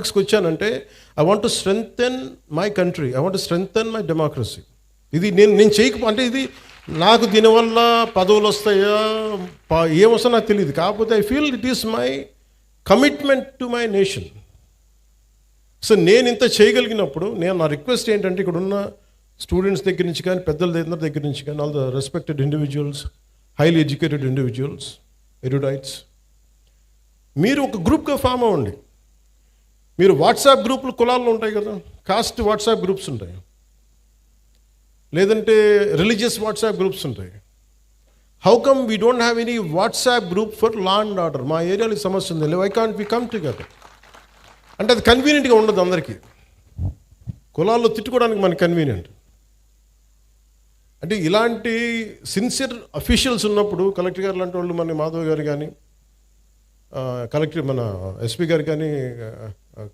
పాలిటిక్స్కి వచ్చానంటే I want to strengthen my country, I want to strengthen my democracy. ఇది నేను అంటే ఇది నాకు దీనివల్ల పదవులు వస్తాయా ఏమొస్తా నాకు తెలియదు, కాకపోతే I feel it is my commitment to my nation. So నేను ఇంత చేయగలిగినప్పుడు నా రిక్వెస్ట్ ఏంటంటే ఇక్కడ ఉన్న స్టూడెంట్స్ దగ్గర నుంచి కానీ పెద్దల దగ్గర నుంచి కానీ all the respected individuals, highly educated individuals, erudites, మీరు ఒక గ్రూప్గా ఫామ్ అవ్వండి. మీరు వాట్సాప్ గ్రూపులు కులాల్లో ఉంటాయి కదా, కాస్ట్ వాట్సాప్ గ్రూప్స్ ఉంటాయి, లేదంటే రిలీజియస్ వాట్సాప్ గ్రూప్స్ ఉంటాయి. How come we don't have any WhatsApp group for law and order? మా ఏరియాలో సమస్య ఉంది, why can't we come together? అంటే అది కన్వీనియంట్గా ఉండదు అందరికీ. కులాల్లో తిట్టుకోవడానికి మనకి కన్వీనియంట్. అంటే ఇలాంటి సిన్సియర్ అఫీషియల్స్ ఉన్నప్పుడు కలెక్టర్ గారు లాంటి వాళ్ళు, మన మాధవ్ గారు కానీ, మన ఎస్పీ గారు కానీ,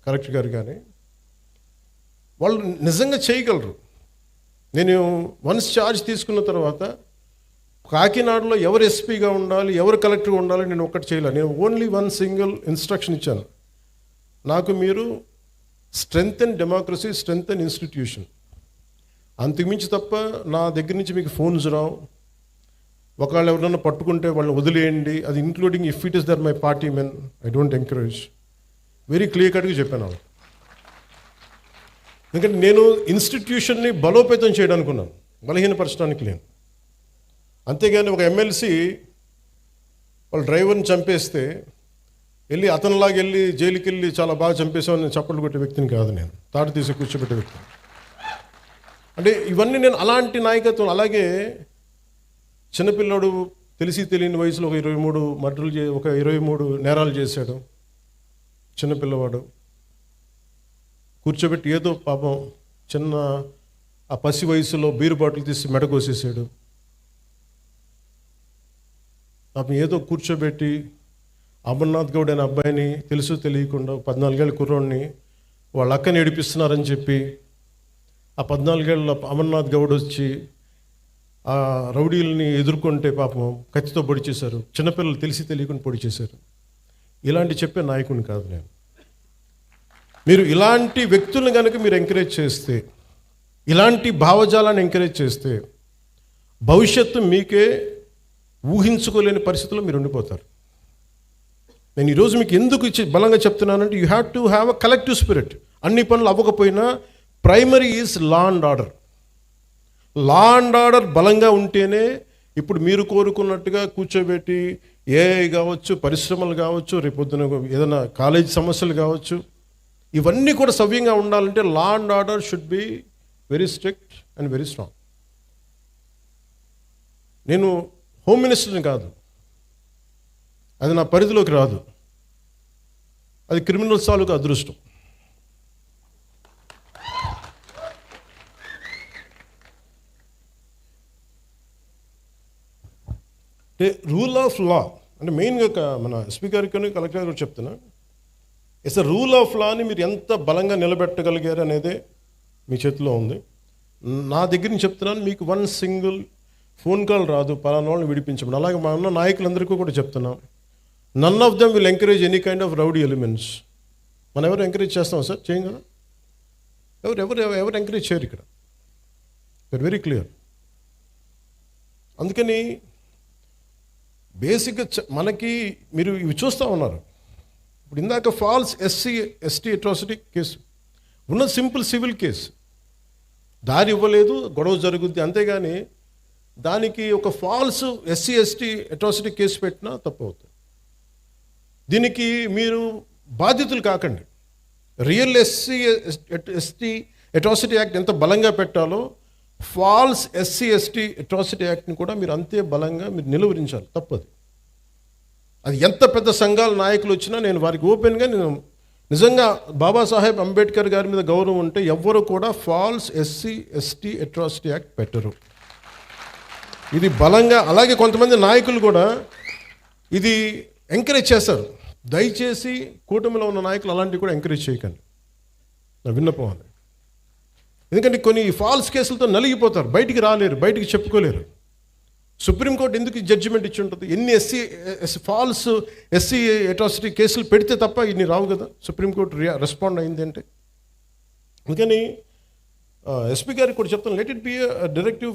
కలెక్టర్ గారు కానీ, వాళ్ళు నిజంగా చేయగలరు. నేను వన్స్ ఛార్జ్ తీసుకున్న తర్వాత కాకినాడలో ఎవరు ఎస్పీగా ఉండాలి, ఎవరు కలెక్టర్గా ఉండాలి నేను ఒక్కటి చేయలేదు. నేను ఓన్లీ వన్ సింగిల్ ఇన్స్ట్రక్షన్ ఇచ్చాను, నాకు మీరు స్ట్రెంగ్తెన్ డెమోక్రసీ, స్ట్రెంగ్తెన్ ఇన్స్టిట్యూషన్, అంతకుమించి తప్ప నా దగ్గర నుంచి మీకు ఫోన్స్ రావు. ఒకవేళ ఎవరైనా పట్టుకుంటే వాళ్ళని వదిలేయండి, అది including if it is there my party men, I don't encourage. Very clear కట్గా చెప్పాను. ఎందుకంటే నేను ఇన్స్టిట్యూషన్ని బలోపేతం చేయడానికి ఉన్నాను, బలహీనపరచడానికి లేను. అంతేగాని ఒక ఎమ్మెల్సీ వాళ్ళ డ్రైవర్ని చంపేస్తే వెళ్ళి అతనిలాగా వెళ్ళి జైలుకి వెళ్ళి చాలా బాగా చంపేసామని చప్పట్లు కొట్టే వ్యక్తిని కాదు నేను, తాడు తీసి కూర్చోబెట్టే వ్యక్తిని. అంటే ఇవన్నీ నేను అలాంటి నాయకత్వం. అలాగే చిన్నపిల్లాడు తెలిసి తెలియని వయసులో ఒక 23 మర్డర్లు ఒక 23 నేరాలు చేశాడు చిన్నపిల్లవాడు. కూర్చోబెట్టి ఏదో పాపం చిన్న ఆ పసి వయసులో బీరు బాటిల్ తీసి మెడకోసేసాడు. పాపం ఏదో కూర్చోబెట్టి అమర్నాథ్ గౌడ్ అనే అబ్బాయిని తెలుసు తెలియకుండా 14 ఏళ్ళ కుర్రోడిని వాళ్ళ అక్కని ఏడిపిస్తున్నారని చెప్పి ఆ 14 ఏళ్ళ అమర్నాథ్ గౌడ్ వచ్చి ఆ రౌడీలని ఎదుర్కొంటే పాపం కత్తితో పొడి చేశారు. చిన్నపిల్లలు తెలిసి తెలియకుండా పొడి చేశారు. ఇలాంటి చెప్పే నాయకుడిని కాదు నేను. మీరు ఇలాంటి వ్యక్తులను కనుక మీరు ఎంకరేజ్ చేస్తే, ఇలాంటి భావజాలాన్ని ఎంకరేజ్ చేస్తే భవిష్యత్తు మీకే ఊహించుకోలేని పరిస్థితుల్లో మీరు ఉండిపోతారు. నేను ఈరోజు మీకు ఎందుకు బలంగా చెప్తున్నానంటే you have to have a collective spirit. అన్ని పనులు అవ్వకపోయినా primary is law and order. Law and order బలంగా ఉంటేనే ఇప్పుడు మీరు కోరుకున్నట్టుగా కూర్చోబెట్టి ఏఐ కావచ్చు, పరిశ్రమలు కావచ్చు, రేపొద్దున ఏదైనా కాలేజ్ సమస్యలు కావచ్చు, ఇవన్నీ కూడా సవ్యంగా ఉండాలంటే లా and order should be very strict and very strong. నేను హోమ్ మినిస్టర్ని కాదు, అది నా పరిధిలోకి రాదు, అది క్రిమినల్స్ తాలూకు అదృష్టం. అంటే రూల్ ఆఫ్ లా అంటే మెయిన్గా మన ఎస్పీ గారికి కలెక్టర్ గారికి చెప్తున్నా, ఇట్స్ అ రూల్ ఆఫ్ లాని మీరు ఎంత బలంగా నిలబెట్టగలిగారు అనేదే మీ చేతిలో ఉంది. నా దగ్గర నుంచి చెప్తున్నాను, మీకు వన్ సింగిల్ ఫోన్ కాల్ రాదు పలానా వాళ్ళని విడిపించమని. అలాగే మా ఉన్న నాయకులందరికీ కూడా చెప్తున్నాం, none of them will encourage any kind of rowdy elements. మనం ఎవరు ఎంకరేజ్ చేస్తాం సార్? చేయం కదా. ఎవరు ఎంకరేజ్ చేయరు ఇక్కడ. That very clear. అందుకని బేసిక్గా మనకి మీరు ఇవి చూస్తూ ఉన్నారు. ఇప్పుడు ఇందాక ఫాల్స్ ఎస్సీ అట్రాసిటీ కేసు ఉన్న సింపుల్ సివిల్ కేసు, దారి ఇవ్వలేదు, గొడవ జరుగుద్ది, అంతేగాని దానికి ఒక ఫాల్స్ ఎస్సీ అట్రాసిటీ కేసు పెట్టినా తప్పు అవుతుంది. దీనికి మీరు బాధితులు కాకండి. రియల్ ఎస్సీ అట్రాసిటీ యాక్ట్ ఎంత బలంగా పెట్టాలో ఫాల్స్ ఎస్సీ అట్రాసిటీ యాక్ట్ని కూడా మీరు అంతే బలంగా మీరు నిలువరించాలి. తప్పది. అది ఎంత పెద్ద సంఘాల నాయకులు వచ్చినా నేను వారికి ఓపెన్గా నేను నిజంగా బాబాసాహెబ్ అంబేద్కర్ గారి మీద గౌరవం ఉంటే ఎవ్వరు కూడా ఫాల్స్ ఎస్సీ అట్రాసిటీ యాక్ట్ పెట్టరు. ఇది బలంగా. అలాగే కొంతమంది నాయకులు కూడా ఇది ఎంకరేజ్ చేస్తారు. దయచేసి కూటమిలో ఉన్న నాయకులు అలాంటివి కూడా ఎంకరేజ్ చేయకండి, నా విన్నపం అది. ఎందుకంటే కొన్ని ఫాల్స్ కేసులతో నలిగిపోతారు, బయటికి రాలేరు, బయటికి చెప్పుకోలేరు. సుప్రీంకోర్టు ఎందుకు జడ్జిమెంట్ ఇచ్చి ఉంటుంది? ఎన్ని ఫాల్స్ ఎస్సీ అట్రాసిటీ కేసులు పెడితే తప్ప ఇన్ని రావు కదా. సుప్రీంకోర్టు రెస్పాండ్ అయింది అంటే. అందుకని ఎస్పీ గారికి కూడా చెప్తాను, let it be directive,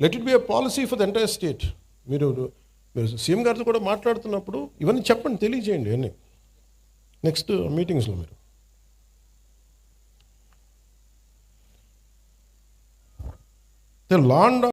let it be policy for the entire state. మీరు సీఎం గారితో కూడా మాట్లాడుతున్నప్పుడు ఇవన్నీ చెప్పండి, తెలియజేయండి అన్నీ నెక్స్ట్ మీటింగ్స్లో. మీరు లా అండ్